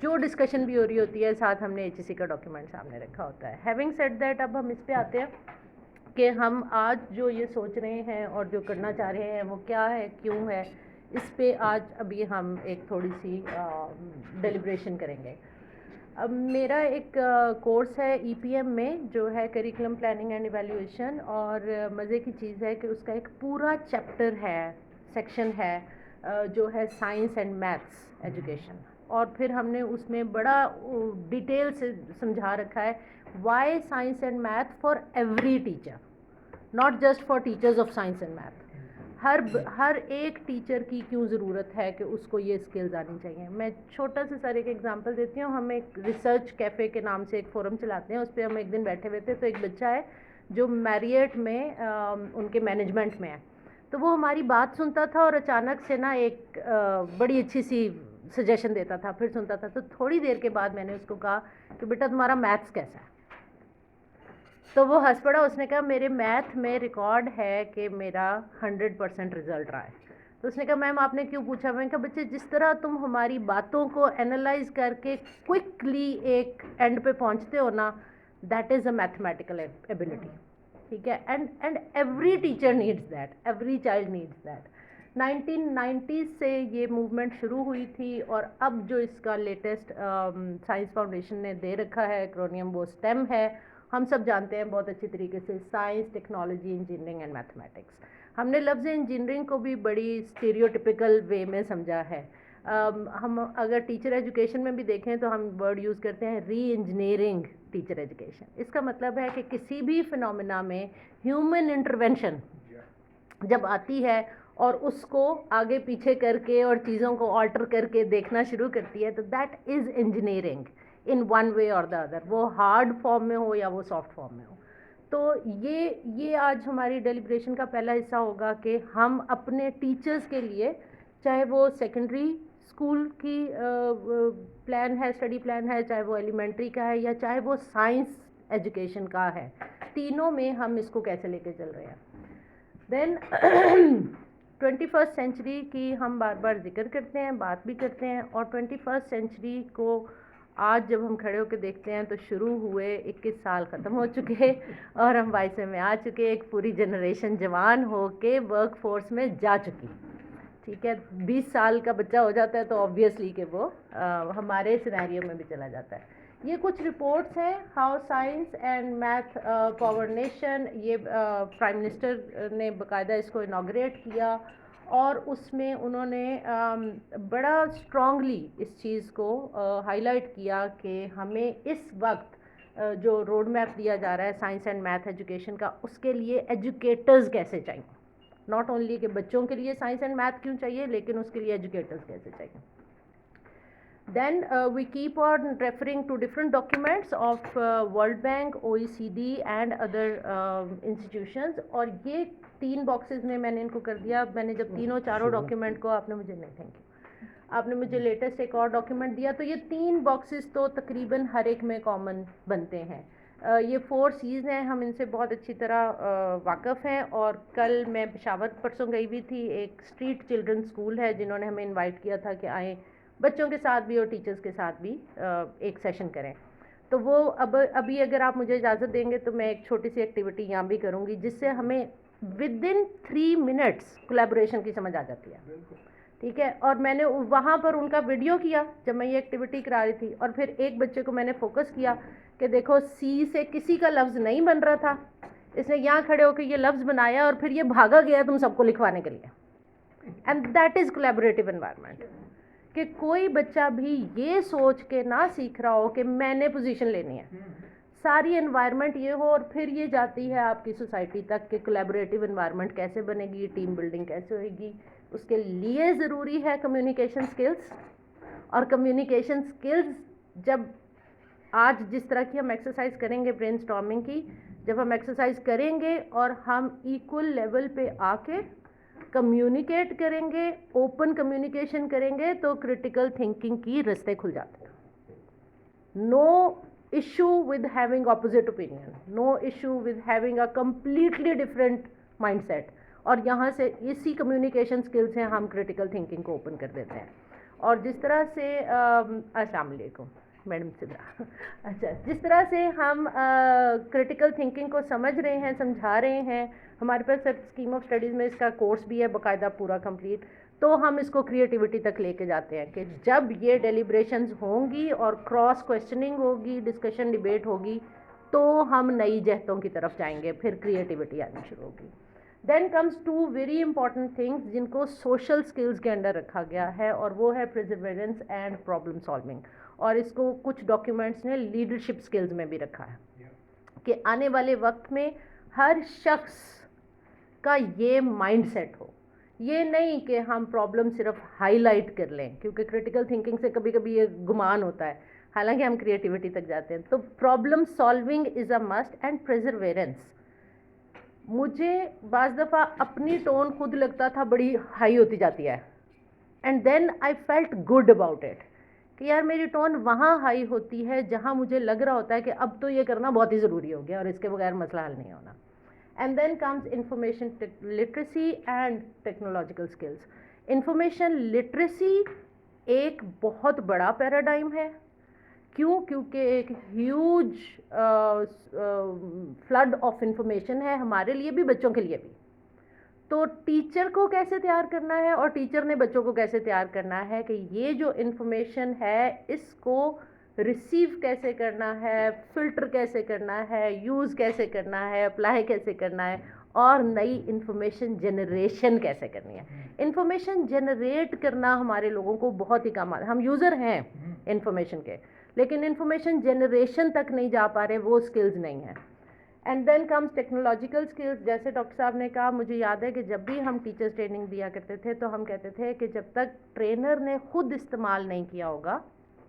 جو ڈسکشن بھی ہو رہی ہوتی ہے ساتھ ہم نے HEC کا ڈاکیومنٹ سامنے رکھا ہوتا ہے. ہیونگ سیڈ دیٹ اب ہم اس پہ آتے ہیں کہ ہم آج جو یہ سوچ رہے ہیں اور جو کرنا چاہ رہے ہیں وہ کیا ہے, کیوں ہے, اس پہ آج ابھی ہم ایک تھوڑی سی ڈیلیبریشن کریں گے. اب میرا ایک کورس ہے EPM میں جو ہے کریکولم پلاننگ اینڈ ایویلیویشن, اور مزے کی چیز ہے کہ اس کا ایک پورا چیپٹر ہے, سیکشن ہے جو ہے سائنس اینڈ میتھس ایجوکیشن, اور پھر ہم نے اس میں بڑا ڈیٹیل سے سمجھا رکھا ہے why science and math for every teacher, not just for teachers of science and math. ہر ایک ٹیچر کی کیوں ضرورت ہے کہ اس کو یہ اسکلز آنی چاہیے. میں چھوٹا سا ایک ایگزامپل دیتی ہوں. ہم ایک ریسرچ کیفے کے نام سے ایک فورم چلاتے ہیں, اس پہ ہم ایک دن بیٹھے ہوئے تھے, تو ایک بچہ ہے جو میریٹ میں ان کے مینجمنٹ میں ہے, تو وہ ہماری بات سنتا تھا اور اچانک سے نا ایک بڑی اچھی سی سجیشن دیتا تھا, پھر سنتا تھا. تو تھوڑی دیر کے بعد میں نے اس کو کہا کہ بیٹا تمہارا میتھس کیسا ہے؟ تو وہ ہنس پڑا. اس نے کہا میرے میتھ میں ریکارڈ ہے کہ میرا 100% رزلٹ رہا ہے. تو اس نے کہا میم آپ نے کیوں پوچھا؟ میں نے کہا بچے جس طرح تم ہماری باتوں کو انالائز کر کے کوئکلی ایک اینڈ پہ پہنچتے ہو نا, that is a mathematical ability. ٹھیک ہے, and every teacher needs that, every child needs that. 1990s سے یہ موومنٹ شروع ہوئی تھی, اور اب جو اس کا لیٹسٹ سائنس فاؤنڈیشن نے دے رکھا ہے ایکرونیم وہ STEM ہے. ہم سب جانتے ہیں بہت اچھی طریقے سے science, technology, engineering and mathematics. ہم نے لفظ انجینئرنگ کو بھی بڑی اسٹیریوٹیپیکل وے میں سمجھا ہے. ہم اگر ٹیچر ایجوکیشن میں بھی دیکھیں تو ہم ورڈ یوز کرتے ہیں ری انجینئرنگ ٹیچر ایجوکیشن. اس کا مطلب ہے کہ کسی بھی فنومینا میں ہیومن انٹرونشن جب آتی ہے اور اس کو آگے پیچھے کر کے اور چیزوں کو آلٹر کر کے دیکھنا شروع کرتی ہے, تو that is engineering in one way اور دا ادر, وہ ہارڈ فارم میں ہو یا وہ سافٹ فارم میں ہو. تو یہ آج ہماری ڈیلیبریشن کا پہلا حصہ ہوگا کہ ہم اپنے ٹیچرز کے لیے, چاہے وہ سیکنڈری اسکول کی پلان ہے, اسٹڈی پلان ہے, چاہے وہ ایلیمنٹری کا ہے, یا چاہے وہ سائنس ایجوکیشن کا ہے, تینوں میں ہم اس کو کیسے لے کے چل رہے ہیں. دین 21st سینچری کی ہم بار بار ذکر کرتے ہیں, بات بھی کرتے ہیں, اور 21st سینچری کو آج جب ہم کھڑے ہو کے دیکھتے ہیں تو شروع ہوئے 21 سال ختم ہو چکے اور ہم 22 میں آ چکے, ایک پوری جنریشن جوان ہو کے ورک فورس میں جا چکی. ٹھیک ہے, 20 سال کا بچہ ہو جاتا ہے تو آبویسلی کہ وہ ہمارے سینیریو میں بھی چلا جاتا ہے. یہ کچھ رپورٹس ہیں, how science and math power nation. یہ پرائم منسٹر نے باقاعدہ اس کو انوگریٹ کیا, اور اس میں انہوں نے بڑا اسٹرانگلی اس چیز کو ہائی لائٹ کیا کہ ہمیں اس وقت جو روڈ میپ دیا جا رہا ہے سائنس اینڈ میتھ ایجوکیشن کا, اس کے لیے ایجوکیٹرز کیسے چاہیے. ناٹ اونلی کہ بچوں کے لیے سائنس اینڈ میتھ کیوں چاہیے, لیکن اس کے لیے ایجوکیٹرز کیسے چاہیے. Then we keep on referring to different documents of World Bank, OECD and other institutions, اور یہ 3 باکسز میں نے ان کو کر دیا. میں نے جب تینوں چاروں ڈاکیومنٹ کو, آپ نے مجھے نہیں, تھینک یو, آپ نے مجھے لیٹسٹ ایک اور ڈاکیومنٹ دیا, تو یہ 3 باکسز تو تقریباً ہر ایک میں کامن بنتے ہیں. یہ 4 C's ہیں, ہم ان سے بہت اچھی طرح واقف ہیں. اور کل میں پشاور پرسوں گئی ہوئی تھی, ایک اسٹریٹ چلڈرن اسکول ہے جنہوں نے ہمیں انوائٹ کیا تھا کہ آئیں بچوں کے ساتھ بھی اور ٹیچرز کے ساتھ بھی ایک سیشن کریں. تو وہ ابھی اگر آپ مجھے اجازت دیں گے تو میں ایک چھوٹی سی ایکٹیویٹی یہاں بھی کروں گی, جس سے ہمیں ود ان 3 منٹس کولیبوریشن کی سمجھ آ جاتی ہے. ٹھیک ہے, اور میں نے وہاں پر ان کا ویڈیو کیا جب میں یہ ایکٹیویٹی کرا رہی تھی, اور پھر ایک بچے کو میں نے فوکس کیا کہ دیکھو سی سے کسی کا لفظ نہیں بن رہا تھا, اس نے یہاں کھڑے ہو کے یہ لفظ بنایا اور پھر یہ بھاگا گیا تم سب کو لکھوانے کے لیے. اینڈ دیٹ از کولیبوریٹیو انوائرمنٹ, کہ کوئی بچہ بھی یہ سوچ کے نہ سیکھ رہا ہو کہ میں نے پوزیشن لینی ہے. ساری انوائرمنٹ یہ ہو, اور پھر یہ جاتی ہے آپ کی سوسائٹی تک کہ کولیبوریٹیو انوائرمنٹ کیسے بنے گی, ٹیم بلڈنگ کیسے ہوئے گی. اس کے لیے ضروری ہے کمیونیکیشن سکلز, اور کمیونیکیشن سکلز جب آج جس طرح کی ہم ایکسرسائز کریں گے برین اسٹارمنگ کی, جب ہم ایکسرسائز کریں گے اور ہم ایکول لیول پہ آ کے کمیونیکیٹ کریں گے, اوپن کمیونیکیشن کریں گے, تو کرٹیکل تھنکنگ کی رستے کھل جاتے ہیں. No issue with having opposite opinion, no issue with having a completely different mindset, اور یہاں سے اسی کمیونیکیشن سکل سے ہم کرٹیکل تھنکنگ کو اوپن کر دیتے ہیں. اور جس طرح سے السلام علیکم میڈم سدرا اچھا، جس طرح سے ہم کریٹیکل تھنکنگ کو سمجھ رہے ہیں، سمجھا رہے ہیں، ہمارے پاس سب اسکیم آف اسٹڈیز میں اس کا کورس بھی ہے باقاعدہ پورا کمپلیٹ، تو ہم اس کو کریٹیوٹی تک لے کے جاتے ہیں کہ جب یہ ڈیلیبریشنز ہوں گی اور کراس کویسچننگ ہوگی، ڈسکشن ڈیبیٹ ہوگی، تو ہم نئی جہتوں کی طرف جائیں گے، پھر کریٹیوٹی آنی شروع ہوگی. Then comes to very important things جن کو سوشل اسکلز کے انڈر رکھا گیا ہے، اور وہ ہے پرزیورینس اینڈ پرابلم سالونگ، اور اس کو کچھ ڈاکیومنٹس نے لیڈرشپ اسکلز میں بھی رکھا ہے کہ آنے والے وقت میں ہر شخص کا یہ مائنڈ سیٹ ہو. یہ نہیں کہ ہم پرابلم صرف ہائی لائٹ کر لیں، کیونکہ کریٹیکل تھنکنگ سے کبھی کبھی یہ گمان ہوتا ہے، حالانکہ ہم کریٹیوٹی تک جاتے ہیں. تو problem solving is a must and perseverance. مجھے بعض دفعہ اپنی ٹون خود لگتا تھا بڑی ہائی ہوتی جاتی ہے، and then I felt good about it کہ یار میری ٹون وہاں ہائی ہوتی ہے جہاں مجھے لگ رہا ہوتا ہے کہ اب تو یہ کرنا بہت ہی ضروری ہو گیا اور اس کے بغیر مسئلہ حل نہیں ہونا. And then comes information literacy and technological skills. Information literacy ایک بہت بڑا پیراڈائم ہے. کیوں؟ کیونکہ ایک ہیوج فلڈ آف انفارمیشن ہے ہمارے لیے بھی، بچوں کے لیے بھی. تو ٹیچر کو کیسے تیار کرنا ہے اور ٹیچر نے بچوں کو کیسے تیار کرنا ہے کہ یہ جو انفارمیشن ہے اس کو ریسیو کیسے کرنا ہے، فلٹر کیسے کرنا ہے، یوز کیسے کرنا ہے، اپلائی کیسے کرنا ہے، اور نئی انفارمیشن جنریشن کیسے کرنی ہے. انفارمیشن جنریٹ کرنا ہمارے لوگوں کو بہت ہی کم آتا ہے. ہم یوزر ہیں انفارمیشن کے، لیکن انفارمیشن جنریشن تک نہیں جا پا رہے، وہ اسکلز نہیں ہیں. And then comes technological skills. جیسے ڈاکٹر صاحب نے کہا، مجھے یاد ہے کہ جب بھی ہم ٹیچرس ٹریننگ دیا کرتے تھے تو ہم کہتے تھے کہ جب تک ٹرینر نے خود استعمال نہیں کیا ہوگا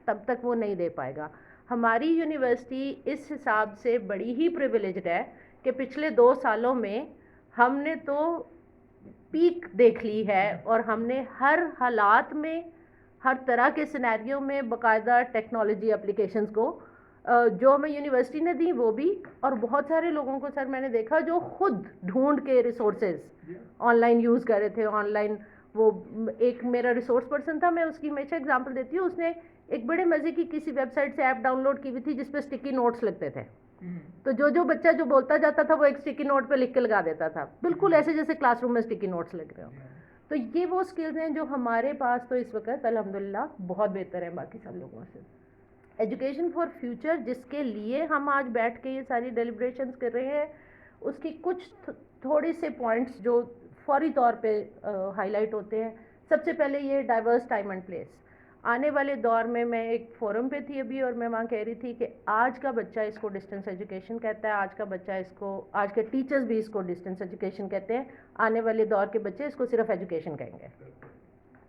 تب تک وہ نہیں دے پائے گا. ہماری یونیورسٹی اس حساب سے بڑی ہی پریویلیجڈ ہے کہ پچھلے 2 سالوں میں ہم نے تو پیک دیکھ لی ہے، اور ہم نے ہر حالات میں، ہر طرح کے سینیریو میں باقاعدہ ٹیکنالوجی اپلیکیشنز کو جو ہمیں یونیورسٹی نے دی وہ بھی، اور بہت سارے لوگوں کو سر میں نے دیکھا جو خود ڈھونڈ کے ریسورسز آن لائن یوز کر رہے تھے. آن لائن وہ ایک میرا ریسورس پرسن تھا، میں اس کی ہمیشہ ایگزامپل دیتی ہوں. اس نے ایک بڑے مزے کی کسی ویب سائٹ سے ایپ ڈاؤن لوڈ کی ہوئی تھی جس پہ اسٹکی نوٹس لگتے تھے. تو جو بچہ جو بولتا جاتا تھا وہ ایک اسٹکی نوٹ پہ لکھ کے لگا دیتا تھا، بالکل ایسے جیسے کلاس روم میں اسٹکی نوٹس لگ رہے ہوں. تو یہ وہ اسکلز ہیں جو ہمارے پاس تو اس وقت الحمدللہ بہت بہتر ہیں باقی سب لوگوں سے. ایجوکیشن فار فیوچر جس کے لیے ہم آج بیٹھ کے یہ ساری ڈیلیبریشنز کر رہے ہیں، اس کی کچھ تھوڑے سے پوائنٹس جو فوری طور پہ ہائی لائٹ ہوتے ہیں. سب سے پہلے یہ ڈائیورس ٹائم اینڈ پلیس. آنے والے دور میں ایک فورم پہ تھی ابھی، اور میں وہاں کہہ رہی تھی کہ آج کا بچہ اس کو ڈسٹینس ایجوکیشن کہتا ہے، آج کا بچہ اس کو، آج کے ٹیچرز بھی اس کو ڈسٹینس ایجوکیشن کہتے ہیں. آنے والے دور کے بچے اس کو صرف ایجوکیشن کہیں گے،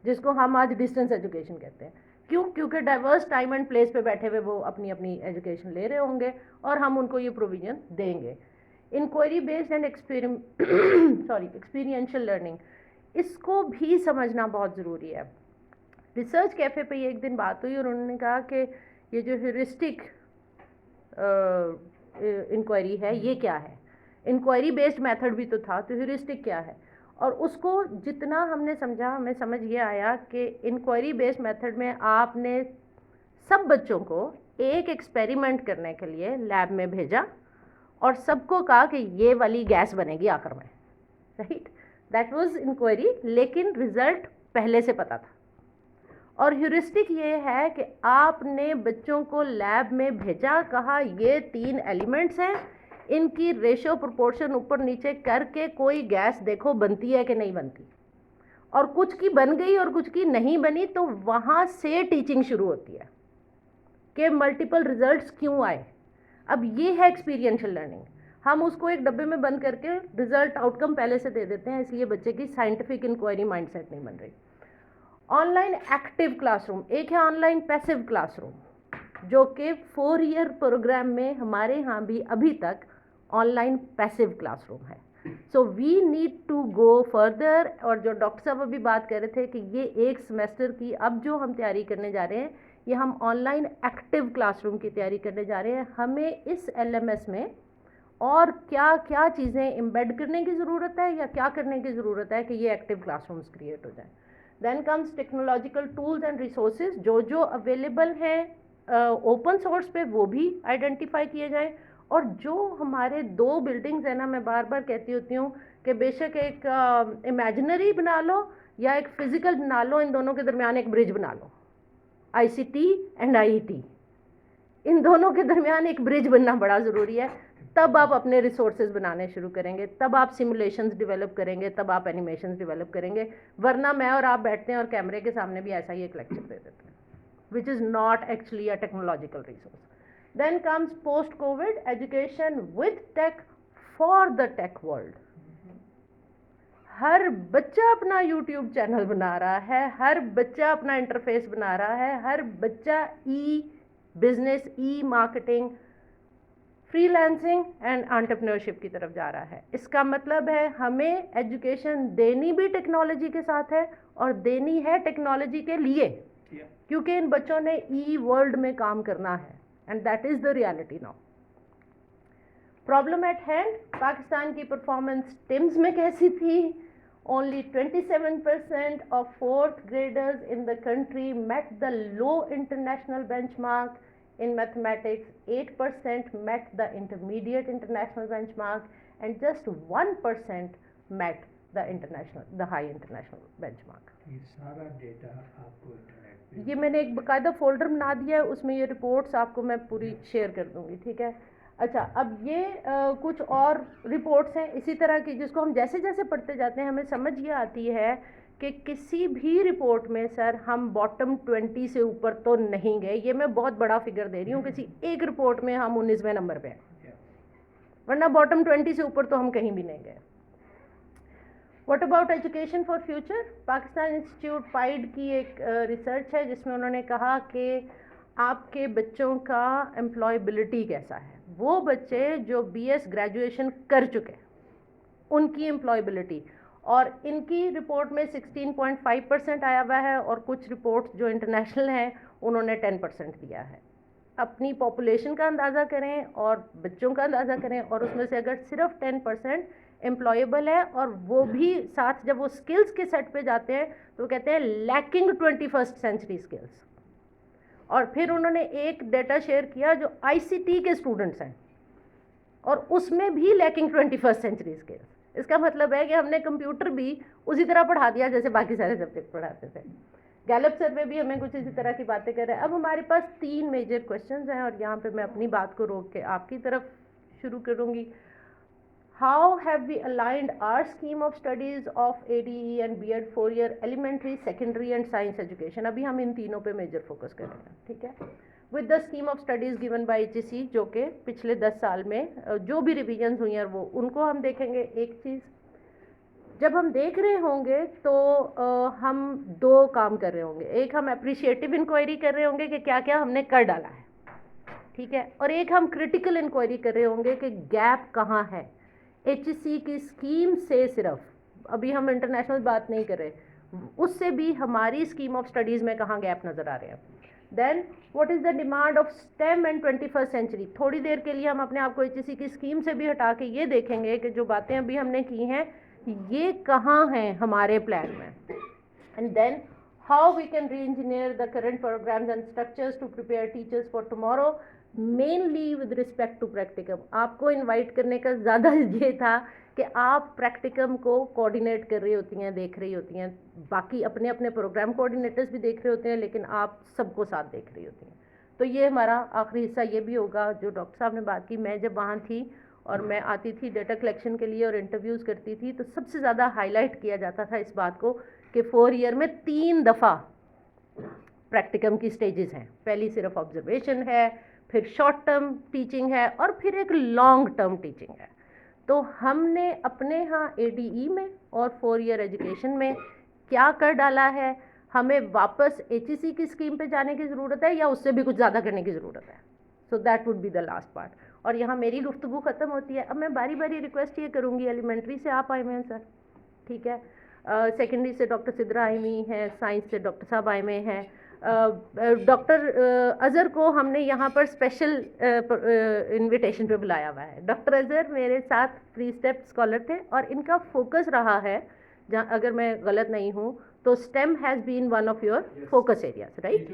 جس کو ہم آج ڈسٹینس ایجوکیشن کہتے ہیں. کیوں؟ کیونکہ ڈائیورس ٹائم اینڈ پلیس پہ بیٹھے ہوئے وہ اپنی اپنی ایجوکیشن لے رہے ہوں گے اور ہم ان کو یہ پروویژن دیں گے. Inquiry based and experiential learning, اس کو بھی سمجھنا بہت ضروری ہے. ریسرچ کیفے پہ یہ ایک دن بات ہوئی اور انہوں نے کہا کہ یہ جو ہیورسٹک انکوائری ہے یہ کیا ہے. انکوائری بیسڈ میتھڈ بھی تو تھا، تو ہیورسٹک کیا ہے. اور اس کو جتنا ہم نے سمجھا، ہمیں سمجھ یہ آیا کہ انکوائری بیسڈ میتھڈ میں آپ نے سب بچوں کو ایک ایکسپیریمنٹ کرنے کے لیے لیب میں بھیجا اور سب کو کہا کہ یہ والی گیس بنے گی آخر میں، رائٹ؟ دیٹ واز انکوائری، لیکن رزلٹ پہلے سے پتا تھا. اور ہیورسٹک یہ ہے کہ آپ نے بچوں کو لیب میں بھیجا، کہا یہ 3 ایلیمنٹس ہیں، ان کی ریشو پروپورشن اوپر نیچے کر کے کوئی گیس دیکھو بنتی ہے کہ نہیں بنتی. اور کچھ کی بن گئی اور کچھ کی نہیں بنی، تو وہاں سے ٹیچنگ شروع ہوتی ہے کہ ملٹیپل ریزلٹس کیوں آئے. اب یہ ہے ایکسپیرینشیل لرننگ. ہم اس کو ایک ڈبے میں بند کر کے ریزلٹ آؤٹ کم پہلے سے دے دیتے ہیں، اس لیے بچے کی سائنٹیفک انکوائری مائنڈ سیٹ نہیں بن رہی. On line active class room, ایک ہے on line passive class room, جو کہ 4 ایئر پروگرام میں ہمارے ہاں بھی ابھی تک online passive classroom ہے. So we need to go further. اور جو ڈاکٹر صاحب ابھی بات کر رہے تھے کہ یہ ایک سیمسٹر کی اب جو ہم تیاری کرنے جا رہے ہیں، یہ ہم on line active class room کی تیاری کرنے جا رہے ہیں. ہمیں اس LMS میں اور کیا کیا چیزیں امبیڈ کرنے کی ضرورت ہے یا کیا کرنے کی ضرورت ہے کہ یہ ایکٹیو کلاس رومز کریٹ ہو جائیں. Then comes technological tools and resources, جو اویلیبل ہیں اوپن سورس پہ وہ بھی آئیڈینٹیفائی کیے جائیں, اور جو ہمارے دو بلڈنگز ہیں نا, میں بار بار کہتی ہوتی ہوں کہ بے شک ایک امیجنری بنا لو یا ایک فزیکل بنا لو, ان دونوں کے درمیان ایک برج بنا لو. I C T and I T, ان دونوں کے درمیان ایک برج بننا بڑا ضروری ہے. تب آپ اپنے ریسورسز بنانے شروع کریں گے, تب آپ سیمولیشنز ڈیولپ کریں گے, تب آپ اینیمیشنز ڈیولپ کریں گے. ورنہ میں اور آپ بیٹھتے ہیں اور کیمرے کے سامنے بھی ایسا ہی ایک لیکچر دے دیتے ہیں, which is not actually a technological resource. Then comes post-COVID education with tech for the tech world. ہر بچہ اپنا یوٹیوب چینل بنا رہا ہے, ہر بچہ اپنا انٹرفیس بنا رہا ہے, ہر بچہ e business, e marketing, free lancing and entrepreneurship کی طرف جا رہا ہے. اس کا مطلب ہے ہمیں ایجوکیشن دینی بھی ٹیکنالوجی کے ساتھ ہے اور دینی ہے ٹیکنالوجی کے لیے, کیونکہ ان بچوں نے ای ورلڈ میں کام کرنا ہے, and that is the reality now. Problem at hand, Pakistan کی پرفارمنس ٹیمز میں کیسی تھی؟ Only 27% of fourth graders in the country met the low international benchmark in mathematics, 8% met the intermediate international benchmark, and just 1% met the high international benchmark. یہ سارا data آپ کو internet پہ, یہ میں نے ایک باقاعدہ فولڈر بنا دیا ہے, اس میں یہ رپورٹس آپ کو میں پوری شیئر کر دوں گی, ٹھیک ہے. اچھا, اب یہ کچھ اور رپورٹس ہیں اسی طرح کی, جس کو ہم جیسے جیسے پڑھتے جاتے ہیں ہمیں سمجھ یہ آتی ہے کہ کسی بھی رپورٹ میں سر ہم باٹم 20 سے اوپر تو نہیں گئے. یہ میں بہت بڑا فگر دے رہی ہوں, کسی ایک رپورٹ میں ہم 19ویں نمبر پہ ہیں, ورنہ باٹم 20 سے اوپر تو ہم کہیں بھی نہیں گئے. What about education for future? Pakistan institute PIDE کی ایک ریسرچ ہے جس میں انہوں نے کہا کہ آپ کے بچوں کا امپلائبلٹی کیسا ہے. وہ بچے جو بی ایس گریجویشن کر چکے ان کی امپلائبلٹی, اور ان کی رپورٹ میں 16.5% آیا ہوا ہے, اور کچھ رپورٹس جو انٹرنیشنل ہیں انہوں نے 10% دیا ہے. اپنی پاپولیشن کا اندازہ کریں اور بچوں کا اندازہ کریں, اور اس میں سے اگر صرف 10% امپلائیبل ہے, اور وہ بھی ساتھ جب وہ اسکلس کے سیٹ پہ جاتے ہیں تو وہ کہتے ہیں لیکنگ 21st سینچری اسکلس. اور پھر انہوں نے ایک ڈیٹا شیئر کیا جو آئی سی ٹی کے اسٹوڈنٹس ہیں, اور اس میں بھی لیکنگ 21st سینچری اسکلس. اس کا مطلب ہے کہ ہم نے کمپیوٹر بھی اسی طرح پڑھا دیا جیسے باقی سارے سبجیکٹ پڑھاتے تھے. گیلپ سروے بھی ہمیں کچھ اسی طرح کی باتیں کر رہے ہیں. اب ہمارے پاس 3 میجر کوشچنز ہیں, اور یہاں پہ میں اپنی بات کو روک کے آپ کی طرف شروع کروں گی. How have we aligned our scheme of studies of ADE and B.Ed 4-year elementary, secondary and science education? ابھی ہم ان تینوں پہ میجر فوکس کریں گے, ٹھیک ہے. With the scheme of studies given by HEC, جو کہ پچھلے 10 سال میں جو بھی ریویژنز ہوئی ہیں وہ ان کو ہم دیکھیں گے. ایک چیز جب ہم دیکھ رہے ہوں گے تو ہم 2 کام کر رہے ہوں گے. ایک ہم اپریشیٹیو انکوائری کر رہے ہوں گے کہ کیا کیا ہم نے کر ڈالا ہے, ٹھیک ہے, اور ایک ہم کریٹیکل انکوائری کر رہے ہوں گے کہ گیپ کہاں ہے. ایچ سی کی اسکیم سے صرف, ابھی ہم انٹرنیشنل بات نہیں کر رہے, اس سے بھی ہماری اسکیم آف اسٹڈیز میں کہاں گیپ نظر آ رہے ہیں. Then what is the demand of STEM and 21st century. تھوڑی دیر کے لیے ہم اپنے آپ کو ایچ سی کی اسکیم سے بھی ہٹا کے یہ دیکھیں گے کہ جو باتیں ابھی ہم نے کی ہیں یہ کہاں ہیں ہمارے پلان میں. And then how we can reengineer the current programmes and structures to prepare teachers for tomorrow, mainly with respect to practicum. آپ کو انوائٹ کرنے کا زیادہ یہ تھا کہ آپ پریکٹیکم کو کوآرڈینیٹ کر رہی ہوتی ہیں, دیکھ رہی ہوتی ہیں, باقی اپنے اپنے پروگرام کوآرڈینیٹرز بھی دیکھ رہے ہوتے ہیں, لیکن آپ سب کو ساتھ دیکھ رہی ہوتی ہیں. تو یہ ہمارا آخری حصہ یہ بھی ہوگا جو ڈاکٹر صاحب نے بات کی. میں جب وہاں تھی اور میں آتی تھی ڈیٹا کلیکشن کے لیے اور انٹرویوز کرتی تھی, تو سب سے زیادہ ہائی لائٹ کیا جاتا تھا اس بات کو کہ 4 ایئر میں 3 دفعہ پریکٹیکم کی سٹیجز ہیں. پہلی صرف آبزرویشن ہے, پھر شارٹ ٹرم ٹیچنگ ہے, اور پھر ایک لانگ ٹرم ٹیچنگ ہے. تو ہم نے اپنے ہاں اے ڈی ای میں اور 4 ایئر ایجوکیشن میں کیا کر ڈالا ہے. ہمیں واپس ایچ ای سی کی اسکیم پہ جانے کی ضرورت ہے یا اس سے بھی کچھ زیادہ کرنے کی ضرورت ہے. So that would be the last part. اور یہاں میری گفتگو ختم ہوتی ہے. اب میں باری باری ریکویسٹ یہ کروں گی, ایلیمنٹری سے آپ آئے ہوئے ہیں سر, ٹھیک ہے, سیکنڈری سے ڈاکٹر سدرا آئی ہوئی ہیں, سائنس سے ڈاکٹر صاحب آئے ہوئے ہیں, ڈاکٹر اظہر کو ہم نے یہاں پر اسپیشل انویٹیشن پہ بلایا ہوا ہے. ڈاکٹر اظہر میرے ساتھ 3 اسٹیپ اسکالر تھے, اور ان کا فوکس رہا ہے, جہاں اگر میں غلط نہیں ہوں تو STEM has been one of your focus areas right?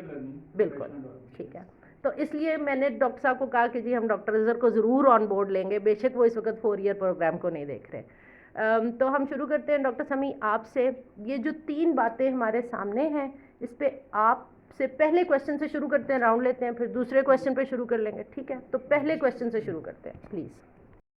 بالکل ٹھیک ہے. تو اس لیے میں نے ڈاکٹر صاحب کو کہا کہ جی ہم ڈاکٹر اظہر کو ضرور آن بورڈ لیں گے، بے شک وہ اس وقت 4 ایئر پروگرام کو نہیں دیکھ رہے. تو ہم شروع کرتے ہیں ڈاکٹر سمیع آپ سے. یہ جو 3 باتیں ہمارے سامنے ہیں اس پہ آپ سے پہلے کویشچن سے شروع کرتے ہیں، راؤنڈ لیتے ہیں، پھر دوسرے کویشچن پہ شروع کر لیں گے، ٹھیک ہے؟ تو پہلے کویشچن سے شروع کرتے ہیں پلیز.